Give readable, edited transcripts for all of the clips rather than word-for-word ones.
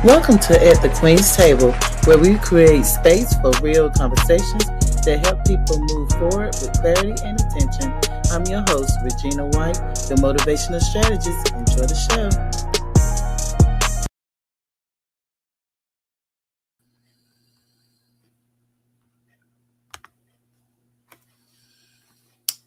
Welcome to At the Queen's Table, where we create space for real conversations that help people move forward with clarity and attention. I'm your host, Regina White, the motivational strategist. Enjoy the show.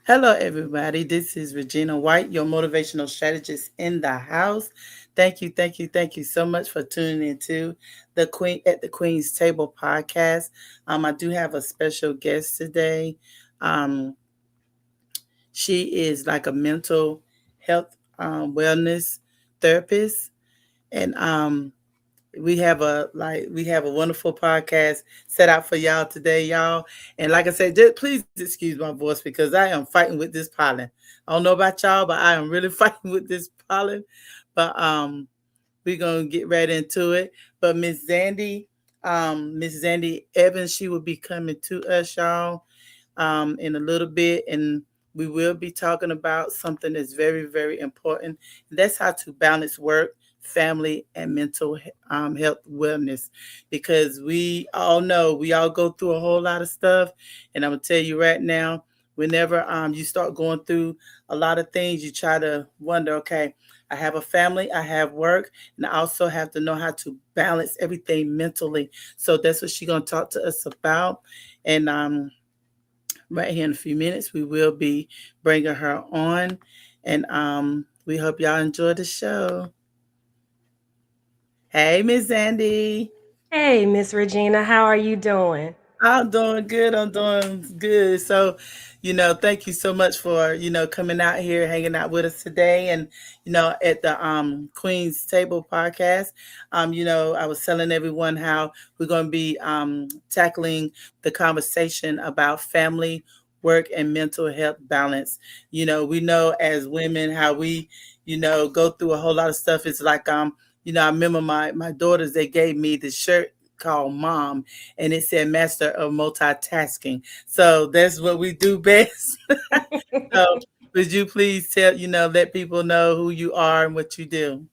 Hello, everybody. This is Regina White, your motivational strategist in the house. Thank you so much for tuning into the Queen at the Queen's Table podcast. I do have a special guest today. Um, she is like a mental health wellness therapist, and we have a wonderful podcast set out for y'all today, y'all. And like I said, just please excuse my voice because I am fighting with this pollen. I don't know about y'all, but I am really fighting with this pollen. But we're gonna get right into it. But Miss Zandy Evans, she will be coming to us, y'all, in a little bit, and we will be talking about something that's very, very important. And that's how to balance work, family, and mental health wellness. Because we all know we all go through a whole lot of stuff, and I'm gonna tell you right now, whenever you start going through a lot of things, you try to wonder, okay, I have a family, I have work, and I also have to know how to balance everything mentally. So that's what she's gonna talk to us about, and right here in a few minutes, we will be bringing her on, and we hope y'all enjoy the show. Hey, Miss Zandy. Hey, Miss Regina, how are you doing? I'm doing good. I'm doing good. So, thank you so much for, coming out here, hanging out with us today. And, at the Queen's Table podcast, I was telling everyone how we're going to be tackling the conversation about family, work, and mental health balance. We know as women how we, go through a whole lot of stuff. It's like, I remember my daughters, they gave me this shirt called Mom, and it said Master of Multitasking. So that's what we do best. So would you please let people know who you are and what you do?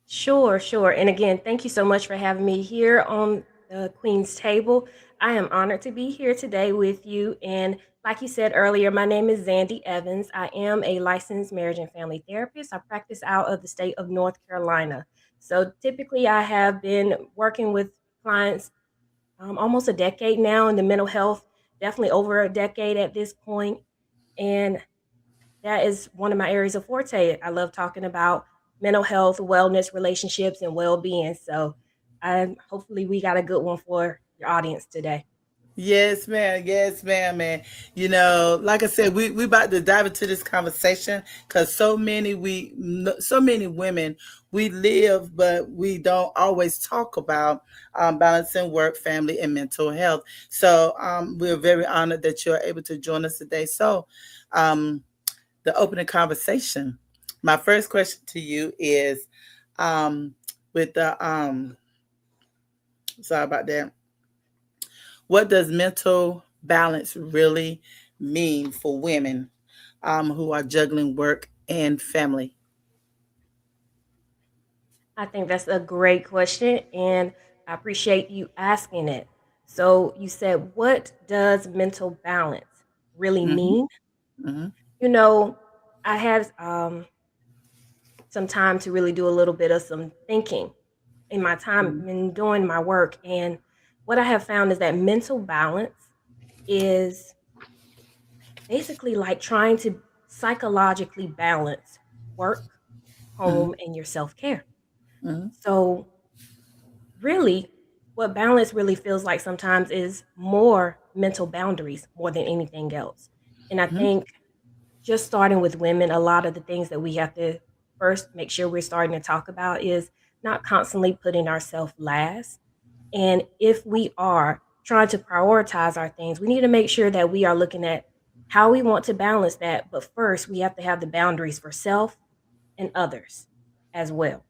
Sure, sure. And again, thank you so much for having me here on the Queen's Table. I am honored to be here today with you. And like you said earlier, my name is Zandy Evans. I am a licensed marriage and family therapist. I practice out of the state of North Carolina. So typically, I have been working with clients almost a decade now in the mental health, definitely over a decade at this point. And that is one of my areas of forte. I love talking about mental health, wellness, relationships, and well-being. So, hopefully, we got a good one for your audience today. Yes, ma'am. Yes, ma'am, man. Like I said, we about to dive into this conversation because so many women we live, but we don't always talk about balancing work, family, and mental health. So we're very honored that you're able to join us today. So, um, the opening conversation. My first question to you is, um, with the sorry about that. What does mental balance really mean for women who are juggling work and family? I think that's a great question, and I appreciate you asking it. So, you said, what does mental balance really Mm-hmm, mean? mm-hmm, You know, I had some time to really do a little bit of some thinking in my time in doing my work. And what I have found is that mental balance is basically like trying to psychologically balance work, mm-hmm, home, and your self care. mm-hmm, So, really, what balance really feels like sometimes is more mental boundaries more than anything else. And I mm-hmm. think just starting with women, a lot of the things that we have to first make sure we're starting to talk about is not constantly putting ourselves last. And if we are trying to prioritize our things, we need to make sure that we are looking at how we want to balance that. But first, we have to have the boundaries for self and others as well.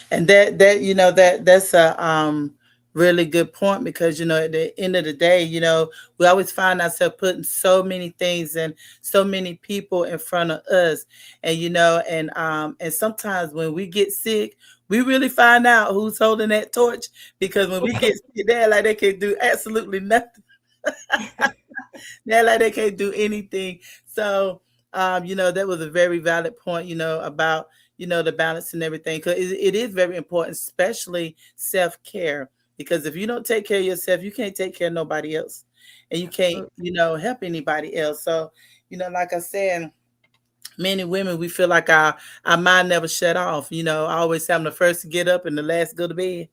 And that's a really good point because at the end of the day, we always find ourselves putting so many things and so many people in front of us, and and sometimes when we get sick, We really find out who's holding that torch because when we get there, like they can do absolutely nothing. They're like they can't do anything. So, that was a very valid point. About the balance and everything. Because it is very important, especially self care. Because if you don't take care of yourself, you can't take care of nobody else, and you can't Absolutely. help anybody else. So, like I said, many women we feel like our mind never shut off. Always having the first to get up and the last to go to bed,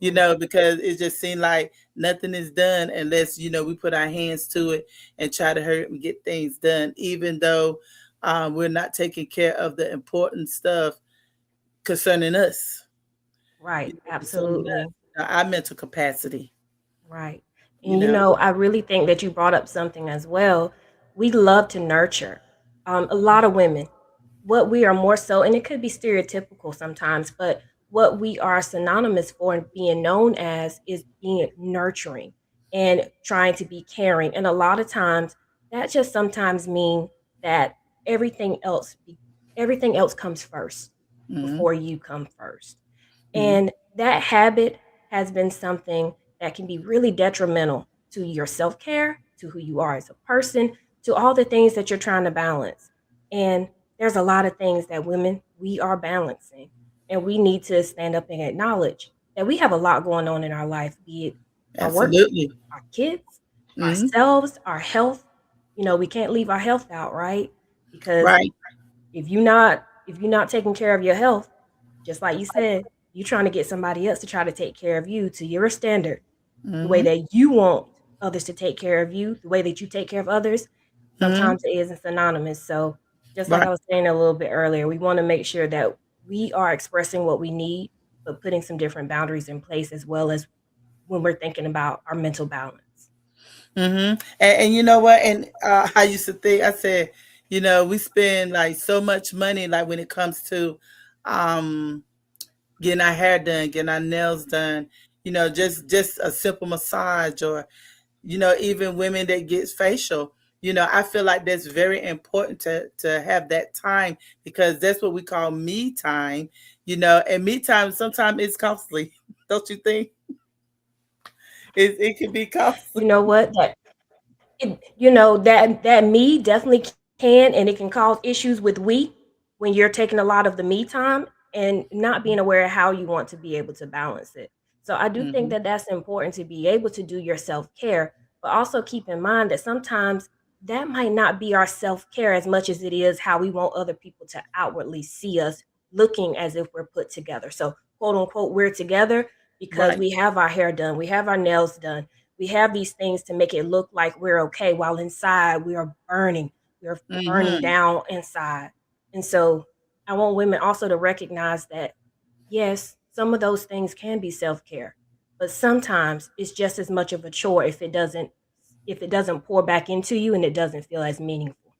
Mhm. because it just seemed like nothing is done unless, we put our hands to it and try to hurry up and get things done, even though we're not taking care of the important stuff concerning us, Right. concerning us, Absolutely. our mental capacity, Right. you And know. I really think that you brought up something as well. We love to nurture. A lot of women, what we are more so, and it could be stereotypical sometimes, but what we are synonymous for and being known as is being nurturing and trying to be caring. And a lot of times that just sometimes mean that everything else everything else comes first Hmm. before you come first. Hmm. And that habit has been something that can be really detrimental to your self care, to who you are as a person, to all the things that you're trying to balance. And there's a lot of things that women, we are balancing. And we need to stand up and acknowledge that we have a lot going on in our life, be it our work, Absolutely. our kids, Hmm. ourselves, our health. We can't leave our health out, right? Because Right. if you're not taking care of your health, just like you said, you trying to get somebody else to try to take care of you to your standard, the way Hmm. that you want others to take care of you, the way that you take care of others, Hmm. sometimes it isn't synonymous. So just like Right. I was saying a little bit earlier, we want to make sure that we are expressing what we need, but putting some different boundaries in place as well as when we're thinking about our mental balance. And you know what? And I used to think, I said, we spend like so much money, like when it comes to um, getting our hair done, getting our nails done, just a simple massage, or even women that gets facial. I feel like that's very important to have that time because that's what we call me time. And me time sometimes it's costly, don't you think? It can be costly. You know what? That me definitely can, and it can cause issues with we when you're taking a lot of the me time and not being aware of how you want to be able to balance it. So I do think Hmm. that that's important to be able to do your self-care, but also keep in mind that sometimes that might not be our self-care as much as it is how we want other people to outwardly see us looking as if we're put together. So quote unquote we're together because Right. we have our hair done, we have our nails done, we have these things to make it look like we're okay while inside we are burning. We're burning Hmm. down inside. And so I want women also to recognize that yes, some of those things can be self-care, but sometimes it's just as much of a chore if it doesn't pour back into you and it doesn't feel as meaningful.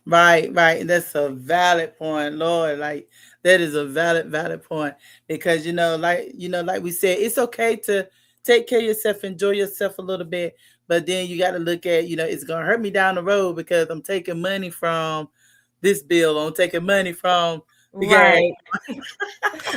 Right, right. And that's a valid point, Lord. Like that is a valid point. Because like we said, it's okay to take care of yourself, enjoy yourself a little bit, but then you gotta look at, it's gonna hurt me down the road because I'm taking money from this bill, I'm taking money from the gas. Right.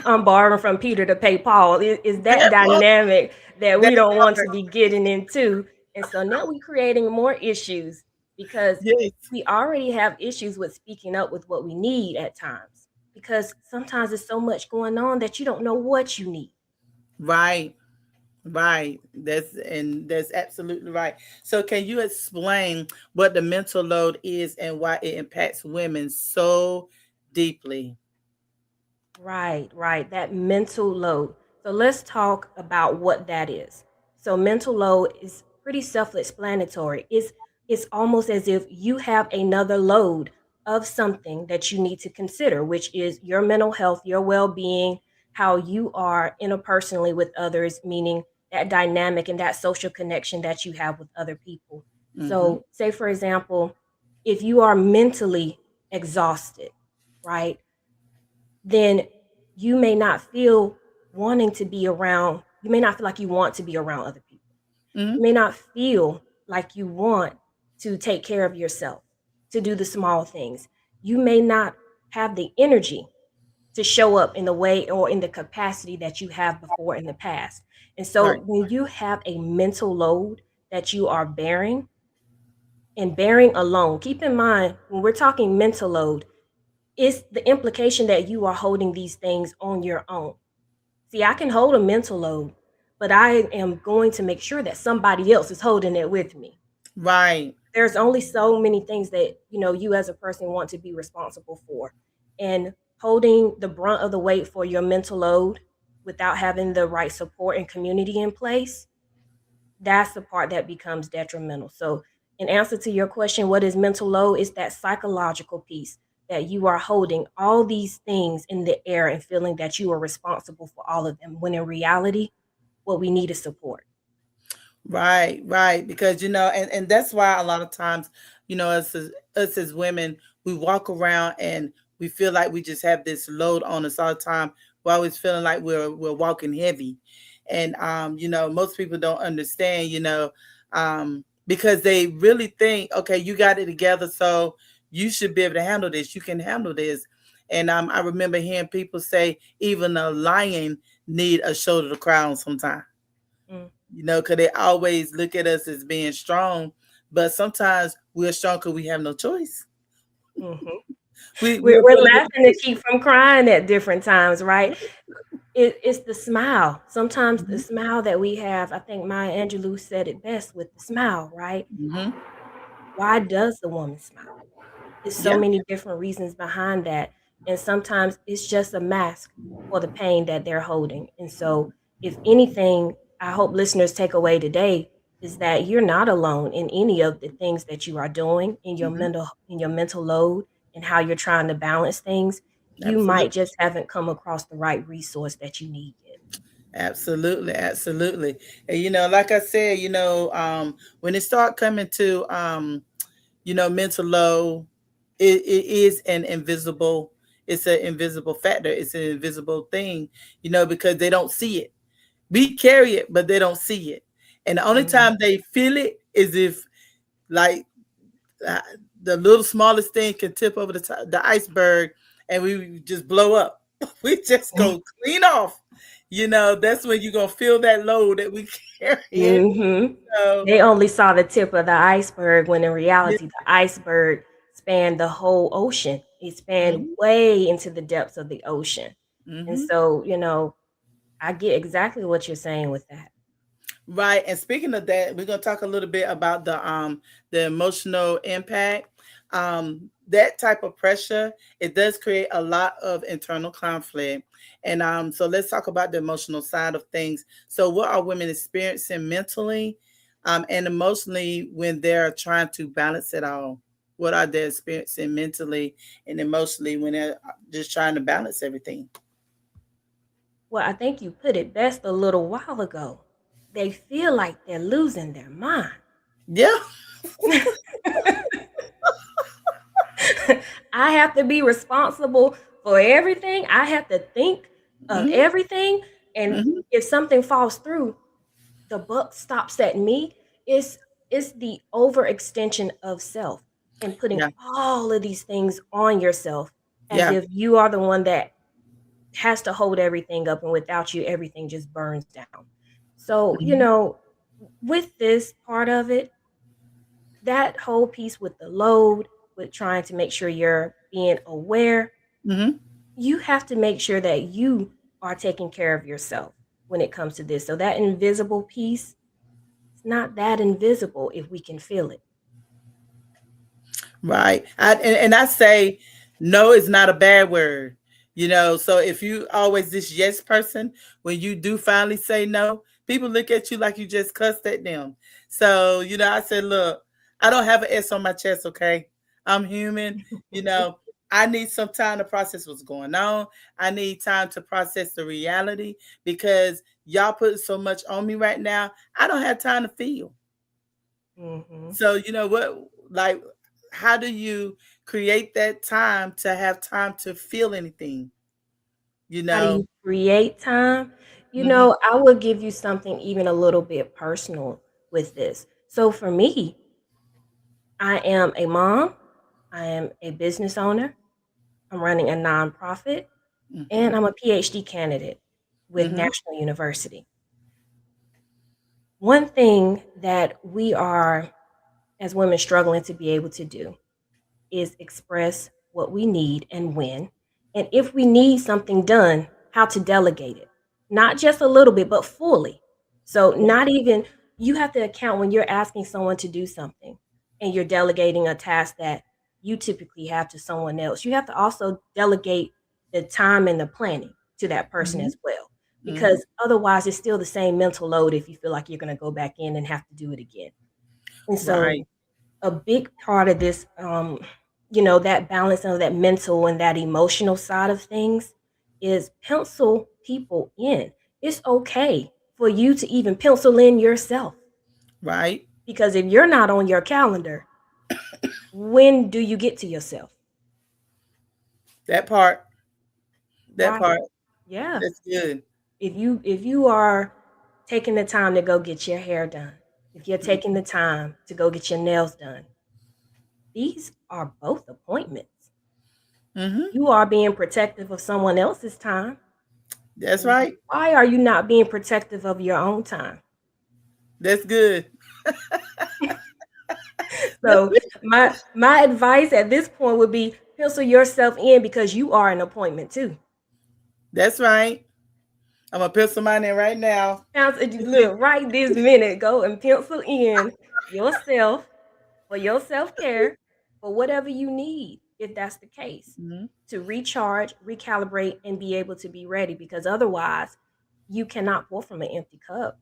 I'm borrowing from Peter to pay Paul. Is that That part, dynamic that that we don't want part. to be getting into? And so now we're creating more issues because Yes. we already have issues with speaking up with what we need at times. Because sometimes there's so much going on that you don't know what you need. Right. Right. That's absolutely right. So can you explain what the mental load is and why it impacts women so deeply? Right, right. That mental load. So let's talk about what that is. So mental load is pretty self-explanatory. It's almost as if you have another load of something that you need to consider, which is your mental health, your well-being, how you are interpersonally with others, meaning that dynamic and that social connection that you have with other people. Mhm. So, say for example, if you are mentally exhausted, right? Then you may not feel wanting to be around, you may not feel like you want to be around other people. Mhm. You may not feel like you want to take care of yourself, to do the small things. You may not have the energy to show up in the way or in the capacity that you have before in the past. And so Right. when you have a mental load that you are bearing and bearing alone, keep in mind when we're talking mental load, it's the implication that you are holding these things on your own. See, I can hold a mental load, but I am going to make sure that somebody else is holding it with me. Right. There's only so many things that, you as a person want to be responsible for. And holding the brunt of the weight for your mental load without having the right support and community in place, that's the part that becomes detrimental. So, in answer to your question, what is mental load? It's that psychological piece that you are holding all these things in the air and feeling that you are responsible for all of them, when in reality, what we need is support. Right, right. Because and that's why a lot of times, us as women, we walk around and we feel like we just have this load on us all the time. We're always feeling like we're walking heavy. And most people don't understand, because they really think, okay, you got it together, so you should be able to handle this. You can handle this. And I remember hearing people say even a lion need a shoulder to cry on sometimes, Mm, because they always look at us as being strong, but sometimes we're strong because we have no choice. mhm. We're We're put in laughing to keep from crying at different times, right? It's the smile. Sometimes the Mhm, smile that we have, I think Maya Angelou said it best with the smile, right? mhm. Why does the woman smile? There's so Yeah, many different reasons behind that. And sometimes it's just a mask for the pain that they're holding. And so, if anything, I hope listeners take away today is that you're not alone in any of the things that you are doing mhm. in your mental load and how you're trying to balance things. You might Absolutely. just haven't come across the right resource that you need yet. Absolutely, absolutely. And like I said, when it start coming to mental low, it is an invisible, it's an invisible factor, it's an invisible thing, because they don't see it. We carry it, but they don't see it. And the only Mhm. time they feel it is if, like, uh, the little smallest thing can tip over the iceberg, and we just blow up. We just go clean off. That's when you're gonna feel that load that we carrying. Mhm. So They only saw the tip of the iceberg when in yeah. reality the iceberg spanned the whole ocean. It spanned Hmm. way into the depths of the ocean. And Hmm. so, I get exactly what you're saying with that. Right. And speaking of that, we're gonna talk a little bit about the emotional impact. That type of pressure, it does create a lot of internal conflict. And so let's talk about the emotional side of things. So what are women experiencing mentally and emotionally when they're trying to balance it all? What are they experiencing mentally and emotionally when they're just trying to balance everything? Well, I think you put it best a little while ago. They feel like they're losing their mind. Yeah. I have to be responsible for everything. I have to think of Hmm. everything. And Hmm. if something falls through, the buck stops at me. It's the overextension of self and putting Yeah. all of these things on yourself as Yeah. if you are the one that has to hold everything up, and without you everything just burns down. So, Hmm. with this part of it, that whole piece with the load, with trying to make sure you're being aware, Hmm. you have to make sure that you are taking care of yourself when it comes to this. So that invisible piece, it's not that invisible if we can feel it. Right. And I say no is not a bad word. So if you always this yes person, when you do finally say no, people look at you like you just cussed at them. So, I said, look, I don't have an S on my chest, okay? I'm human. You know, I need some time to process what's going on. I need time to process the reality because y'all put so much on me right now. I don't have time to feel. Hmm. So you know what, like, how do you create that time to have time to feel anything? You How do know. you create time? Hmm. I will give you something even a little bit personal with this. So for me, I am a mom, I am a business owner, I'm running a nonprofit, and Mm-hmm. I'm a PhD candidate with Mm-hmm. National University. One thing that we are, as women, struggling to be able to do is express what we need and when. And if we need something done, how to delegate it. Not just a little bit, but fully. So, not even, you have to account when you're asking someone to do something and you're delegating a task that you typically have to someone else. You have to also delegate the time and the planning to that person Mm-hmm. as well. Mm-hmm. Because otherwise, it's still the same mental load if you feel like you're going to go back in and have to do it again. And so, Right. a big part of this, that balance of that mental and that emotional side of things is pencil people in. It's okay for you to even pencil in yourself, Right. because if you're not on your calendar, when do you get to yourself? That part. That Right. part. Yeah. That's good. If you are taking the time to go get your hair done, if you're taking the time to go get your nails done, these are both appointments. Mm-hmm. You are being protective of someone else's time. That's right. Why are you not being protective of your own time? That's good. So my advice at this point would be pencil yourself in, because you are an appointment too. That's right. I'm gonna pencil mine in right now. Look, right this minute, go and pencil in yourself for your self care, for whatever you need, if that's the case, Mm-hmm. to recharge, recalibrate, and be able to be ready. Because otherwise, you cannot pour from an empty cup.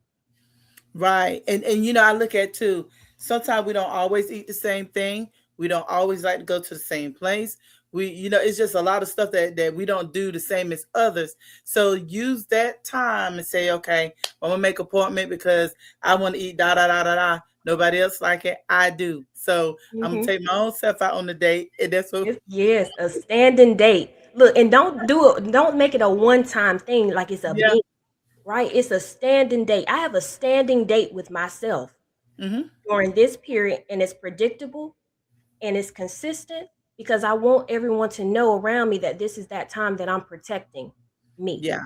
Right. And I look at too, sometimes we don't always eat the same thing. We don't always like to go to the same place. It's just a lot of stuff that we don't do the same as others. So use that time and say, okay, I'm gonna make an appointment because I want to eat da da da da da. Nobody else like it. I do. So I'm gonna Hmm. take my own self out on the date. And that's what Yes, a standing date. Look, and don't do it. Don't make it a one-time thing like it's a yeah. big, right? It's a standing date. I have a standing date with myself Mm-hmm. during this period, and it's predictable and it's consistent, because I want everyone to know around me that this is that time that I'm protecting me. Yeah.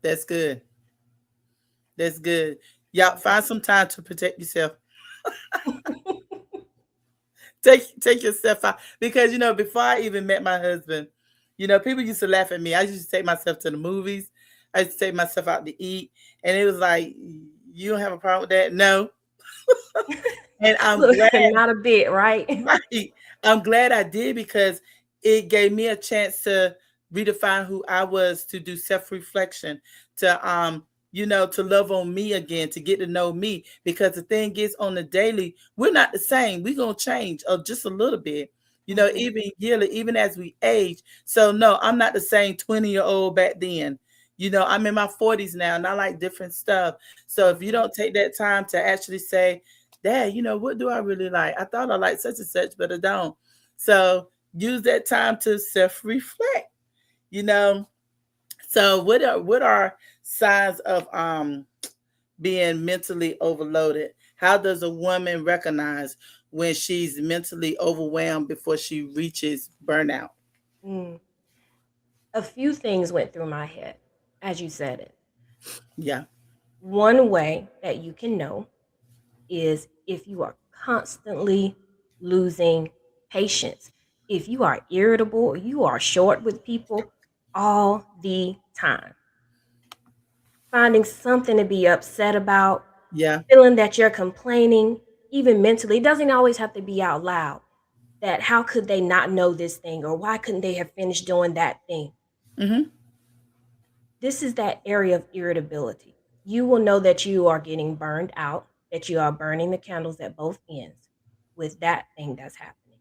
That's good. That's good. Y'all find some time to protect yourself. Take yourself out, because before I even met my husband, people used to laugh at me. I used to take myself to the movies. I used to take myself out to eat, and it was like, you don't have a problem with that? No. And I'm Look, glad. not a bit, right? Right. I'm glad I did, because it gave me a chance to redefine who I was, to do self-reflection, to love on me again, to get to know me. Because the thing is, on the daily, we're not the same. We're gonna change just a little bit, Hmm. even yearly, even as we age. So no, I'm not the same 20-year-old back then. I'm in my 40s now, and I like different stuff. So if you don't take that time to actually say, Dad, what do I really like? I thought I liked such and such, but I don't. So use that time to self-reflect, you know. So what are signs of being mentally overloaded? How does a woman recognize when she's mentally overwhelmed before she reaches burnout? Mm. A few things went through my head as you said it. Yeah. One way that you can know is if you are constantly losing patience, if you are irritable, you are short with people all the time, finding something to be upset about, Yeah. feeling that you're complaining, even mentally. It doesn't always have to be out loud. That how could they not know this thing, or why couldn't they have finished doing that thing? Mm-hmm. This is that area of irritability. You will know that you are getting burned out, that you are burning the candles at both ends with that thing that's happening.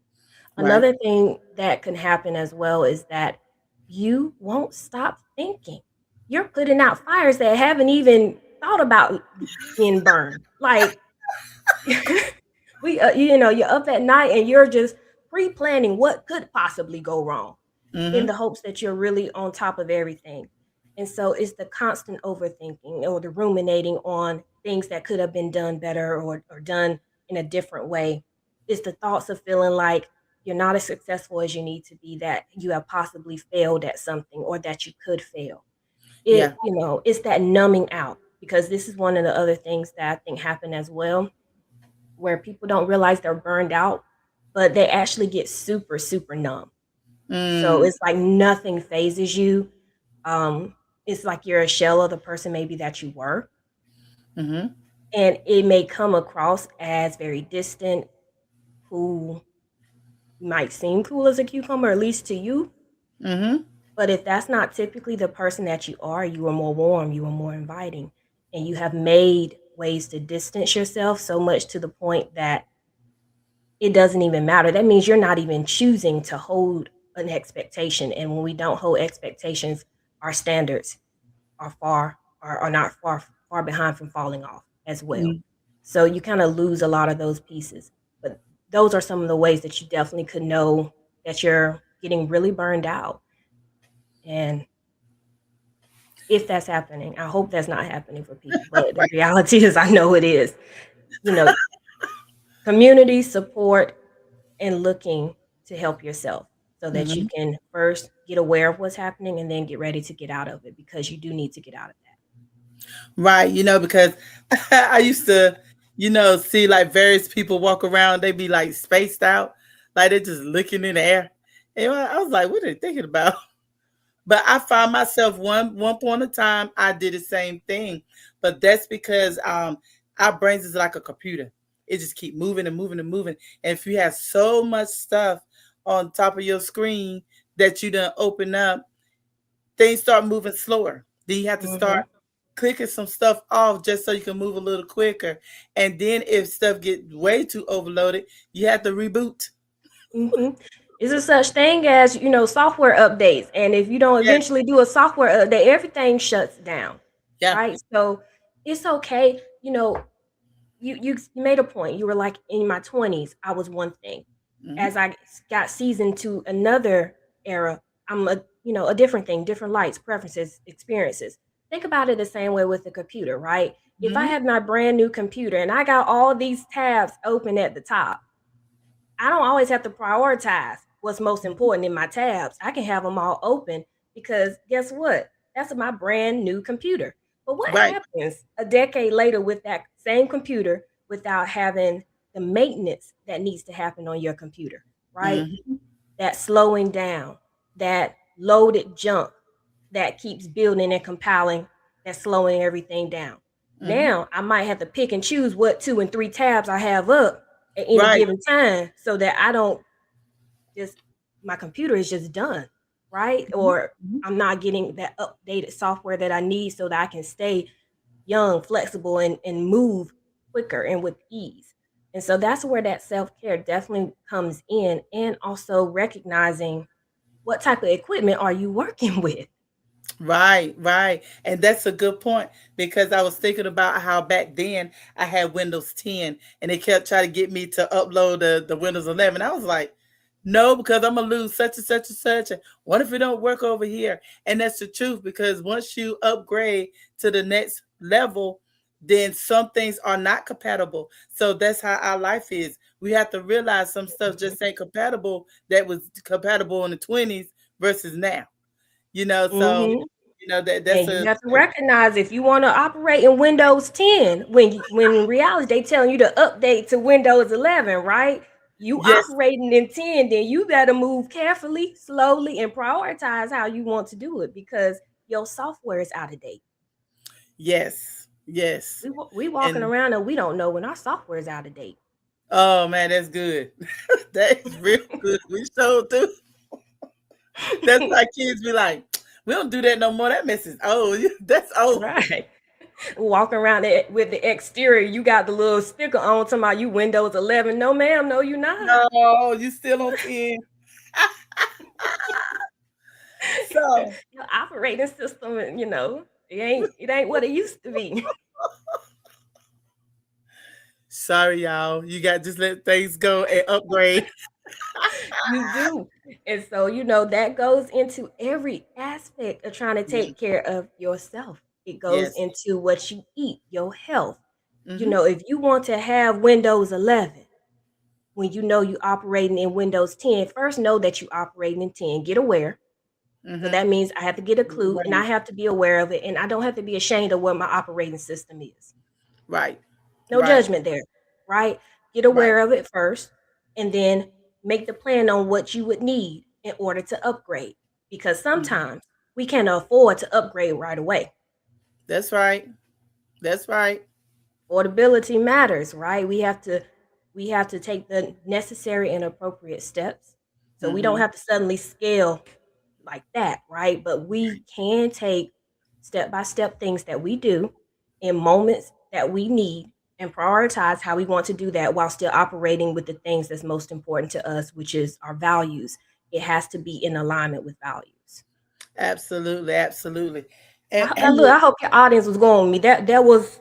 Right. Another thing that can happen as well is that you won't stop thinking. You're putting out fires that haven't even thought about being burned. Like, you're up at night and you're just pre-planning what could possibly go wrong, in Mm-hmm. the hopes that you're really on top of everything. And so it's the constant overthinking or the ruminating on things that could have been done better, or done in a different way. It's the thoughts of feeling like you're not as successful as you need to be, that you have possibly failed at something or that you could fail. Yeah. It's that numbing out, because this is one of the other things that I think happen as well, where people don't realize they're burned out, but they actually get super, super numb. So Mm. it's like nothing phases you. Um, it's like you're a shell of the person maybe that you were. Mm-hmm. And it may come across as very distant, who might seem cool as a cucumber, at least to you. Mm-hmm. But if that's not typically the person that you are more warm, you are more inviting, and you have made ways to distance yourself so much to the point that it doesn't even matter. That means you're not even choosing to hold an expectation. And when we don't hold expectations, our standards are not far behind from falling off as well. Mm. So you kind of lose a lot of those pieces. But those are some of the ways that you definitely could know that you're getting really burned out. And if that's happening, I hope that's not happening for people. But the reality is, I know it is. You know, community support and looking to help yourself so that you Mm-hmm. can first get aware of what's happening and then get ready to get out of it, because you do need to get out of Right, because I used to, see like various people walk around, they be like spaced out, like they're just looking in the air. And I was like, what are they thinking about? But I found myself one point of time I did the same thing. But that's because our brains is like a computer. It just keep moving and moving and moving. And if you have so much stuff on top of your screen that you done open up, things start moving slower. Then you have to that. start clicking some stuff off just so you can move a little quicker. And then if stuff get way too overloaded, you have to reboot. Hmm. Is there such thing as, software updates? And if you don't Yes. eventually do a software update, everything shuts down, Yeah. right? So it's okay. You made a point. You were like, in my 20s, I was one thing. Hmm. As I got seasoned to another era, I'm a different thing, different lights, preferences, experiences. Think about it the same way with the computer, right? If I Hmm. have my brand new computer and I got all these tabs open at the top, I don't always have to prioritize what's most important in my tabs. I can have them all open, because guess what? That's my brand new computer. But what Right. happens a decade later with that same computer without having the maintenance that needs to happen on your computer, right? Hmm. That slowing down, that loaded junk that keeps building and compiling, that's slowing everything down. Hmm. Now I might have to pick and choose what 2 and 3 tabs I have up at any Right. given time, so that I don't just my computer is just done, right? Or Hmm. I'm not getting that updated software that I need so that I can stay young, flexible, and move quicker and with ease. And so that's where that self-care definitely comes in, and also recognizing what type of equipment are you working with. Right, right. And that's a good point because I was thinking about how back then I had Windows 10 and they kept trying to get me to upload the Windows 11. I was like, no, because I'm going to lose such and such and such. And what if it don't work over here? And that's the truth because once you upgrade to the next level, then some things are not compatible. So that's how our life is. We have to realize some stuff just ain't compatible that was compatible in the 20s versus now. So Mm-hmm. that's And you a have to recognize, if you want to operate in Windows 10, when in reality they telling you to update to Windows 11, right? You yes, operating in 10, then you better move carefully, slowly, and prioritize how you want to do it, because your software is out of date. yes, yes. We walking And around and we don't know when our software is out of date. oh man, that's good. That is real good. We showed through. That's why kids be like, we don't do that no more. That mess is old. That's old. Right. Walking around it with the exterior, you got the little sticker on talking about you Windows 11. No, ma'am, no, you not. No, you still on 10. So Your operating system, it ain't what it used to be. sorry, y'all. You got just let things go and upgrade. You do. And so, that goes into every aspect of trying to Mhm. take care of yourself. It goes Yes. into what you eat, your health. Hmm. If you want to have Windows 11, when you know you operating in Windows 10, first know that you operating in 10. Get aware. So Mm-hmm. that means I have to get a clue and I Right. have to be aware of it. And I don't have to be ashamed of what my operating system is. Right. No Right. judgment there, right? Get Right. aware of it first and then make the plan on what you would need in order to upgrade. Because Mm-hmm. sometimes we can't afford to upgrade right away. That's right. That's right. Affordability matters, right? We have to take the necessary and appropriate steps. So we don't Mm-hmm. have to suddenly scale like that, right? But we can take step by step things that we do in moments that we need and prioritize how we want to do that while still operating with the things that's most important to us, which is our values. It has to be in alignment with values. Absolutely. Absolutely. And I and look. with, I hope your audience was going with me. That was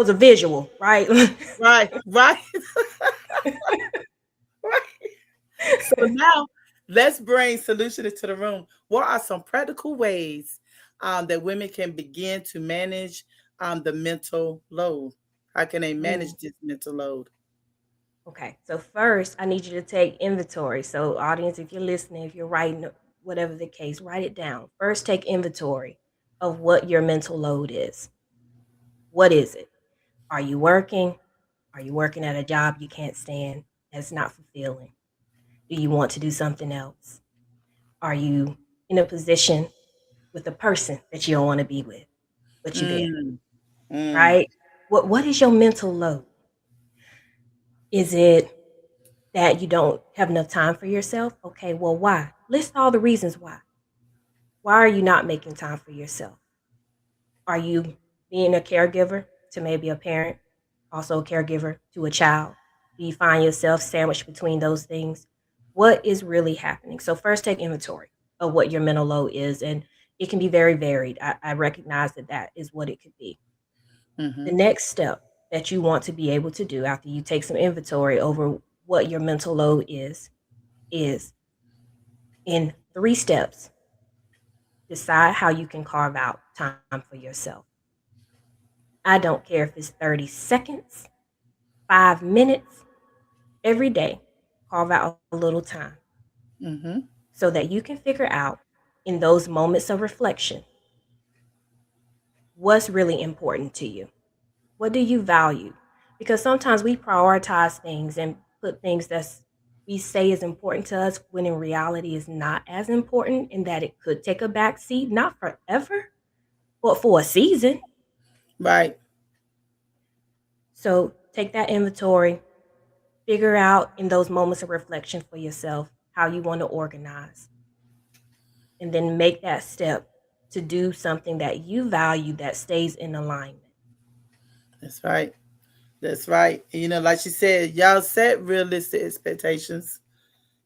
a visual, right? right. Right. Right. So now let's bring solutions to the room. What are some practical ways that women can begin to manage the mental load? How can they manage Ooh, this mental load? okay. So first, I need you to take inventory. So, audience, if you're listening, if you're writing, whatever the case, write it down. First, take inventory of what your mental load is. What is it? Are you working? Are you working at a job you can't stand? That's not fulfilling. Do you want to do something else? Are you in a position with a person that you don't want to be with, but you're there, Mm, mm, right? What is your mental load? Is it that you don't have enough time for yourself? Okay, well, why? List all the reasons why. Why are you not making time for yourself? Are you being a caregiver to maybe a parent, also a caregiver to a child? Do you find yourself sandwiched between those things? What is really happening? So, first, take inventory of what your mental load is, and it can be very varied. I recognize that that is what it could be. The mm-hmm, next step that you want to be able to do after you take some inventory over what your mental load is in 3 steps, decide how you can carve out time for yourself. I don't care if it's 30 seconds, 5 minutes, every day, carve out a little time mm-hmm. so that you can figure out in those moments of reflection what's really important to you. What do you value? Because sometimes we prioritize things and put things that's we say is important to us when in reality is not as important and that it could take a back seat, not forever, but for a season. Right. So take that inventory, figure out in those moments of reflection for yourself how you want to organize, and then make that step to do something that you value that stays in alignment. That's right. That's right. Like she said, y'all set realistic expectations.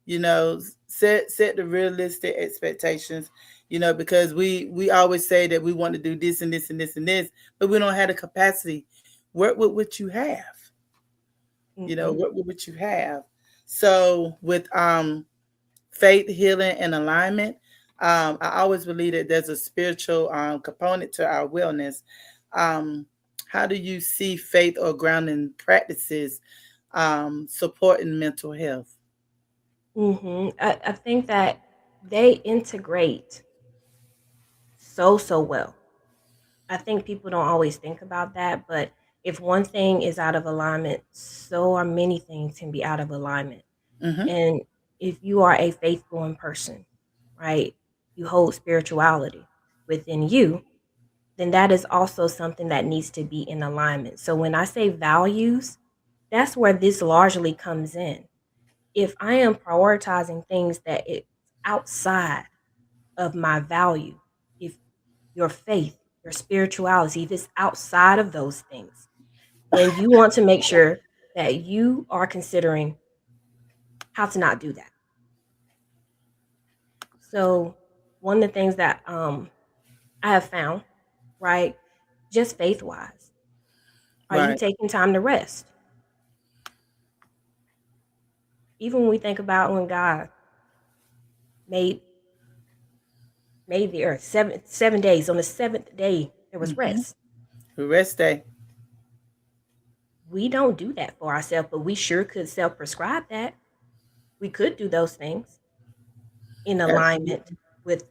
Set the realistic expectations. Because we always say that we want to do this and this and this and this, but we don't have the capacity. Work with what you have. Mm-hmm. Work with what you have. So with faith, healing, and alignment, I always believe that there's a spiritual component to our wellness. Um, how do you see faith or grounding practices supporting mental health? I think that they integrate so well. I think people don't always think about that, but if one thing is out of alignment, so are many things can be out of alignment. Mm-hmm. And if you are a faith going person, right, you hold spirituality within you, then that is also something that needs to be in alignment. So when I say values, that's where this largely comes in. If I am prioritizing things that it's outside of my value, if your faith, your spirituality, if it's outside of those things, then you want to make sure that you are considering how to not do that. So, one of the things that I have found, right, just faith wise, are you Right. taking time to rest? Even when we think about when God made made the earth, seven days. On the seventh day, there was Mm-hmm. rest. Rest day. We don't do that for ourselves, but we sure could self prescribe that. We could do those things in alignment Absolutely. with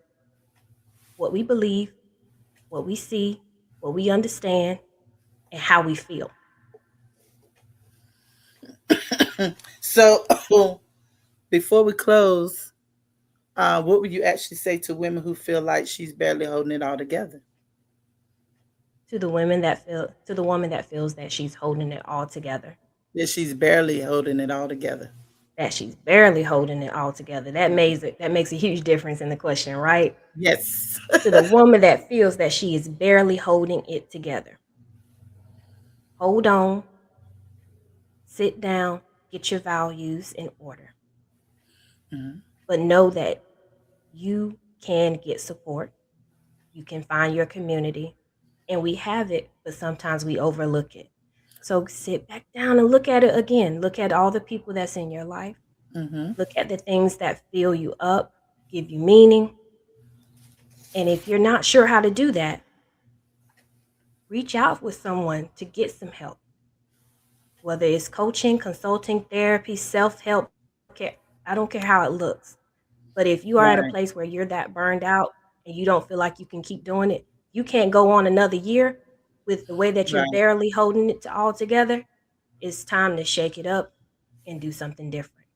what we believe, what we see, what we understand, and how we feel. So, before we close, what would you actually say to women who feel like she's barely holding it all together? To the woman that feels that she's holding it all together, That she's barely holding it all together. that she's barely holding it all together. That makes a huge difference in the question, right? Yes. To the woman that feels that she is barely holding it together. Hold on, sit down, get your values in order. Mhm. But know that you can get support. You can find your community, and we have it, but sometimes we overlook it. So sit back down and look at it again. Look at all the people that's in your life. Mhm. Look at the things that fill you up, give you meaning. And if you're not sure how to do that, reach out with someone to get some help, whether it's coaching, consulting, therapy, self help. I don't care how it looks. But if you are at a place Right. where you're that burned out and you don't feel like you can keep doing it, you can't go on another year with the way that you're Right. barely holding it all together. It's time to shake it up and do something different.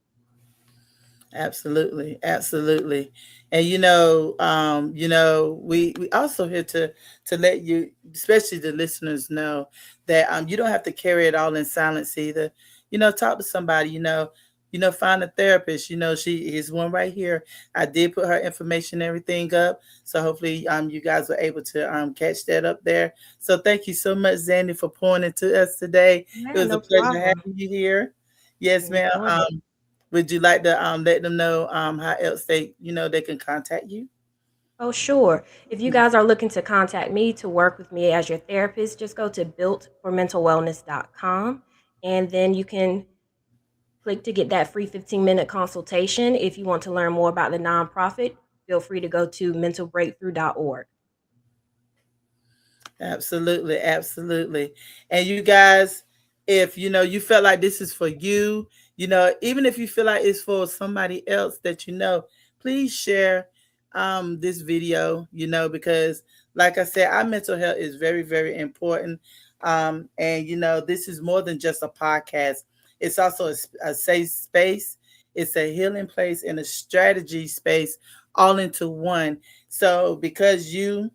Absolutely, absolutely. And we also here to let you, especially the listeners, know that you don't have to carry it all in silence either. Talk to somebody. Find a therapist. She is one right here. I did put her information, and everything up, so hopefully you guys were able to catch that up there. So thank you so much, Zandy, for pouring into us today. It Yeah, was a no pleasure problem. having you here. Yes, ma'am. Enjoyed it. Would you like to let them know how else they can contact you? Oh, sure. If you guys are looking to contact me to work with me as your therapist, just go to builtformentalwellness.com and then you can click to get that free 15-minute consultation. If you want to learn more about the nonprofit, feel free to go to mentalbreakthrough.org. Absolutely, absolutely. And you guys, if you felt like this is for you, even if you feel like it's for somebody else that please share this video, because like I said, our mental health is very, very important. And this is more than just a podcast. It's also a safe space. It's a healing place and a strategy space all into one. So because we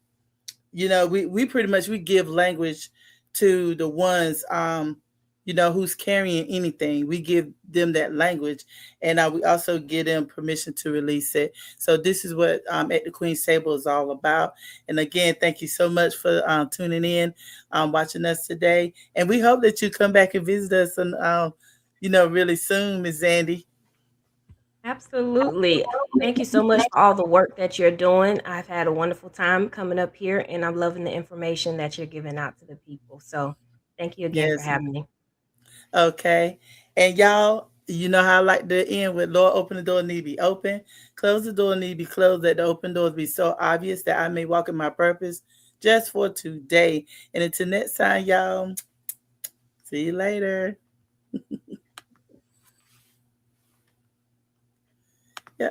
pretty much we give language to the ones who's carrying anything. We give them that language, and we also give them permission to release it. So this is what at the Queen's Table is all about. And again, thank you so much for tuning in, watching us today, and we hope that you come back and visit us and really soon, Miss Zandy. Absolutely. Thank you so much for all the work that you're doing. I've had a wonderful time coming up here, and I'm loving the information that you're giving out to the people. So, thank you again for Yes. having me. Okay. And y'all, you know how I like to end with Lord, open the door, need be open. Close the door, need be closed. That the open doors be so obvious that I may walk in my purpose just for today. And until next time, y'all, see you later. Yeah.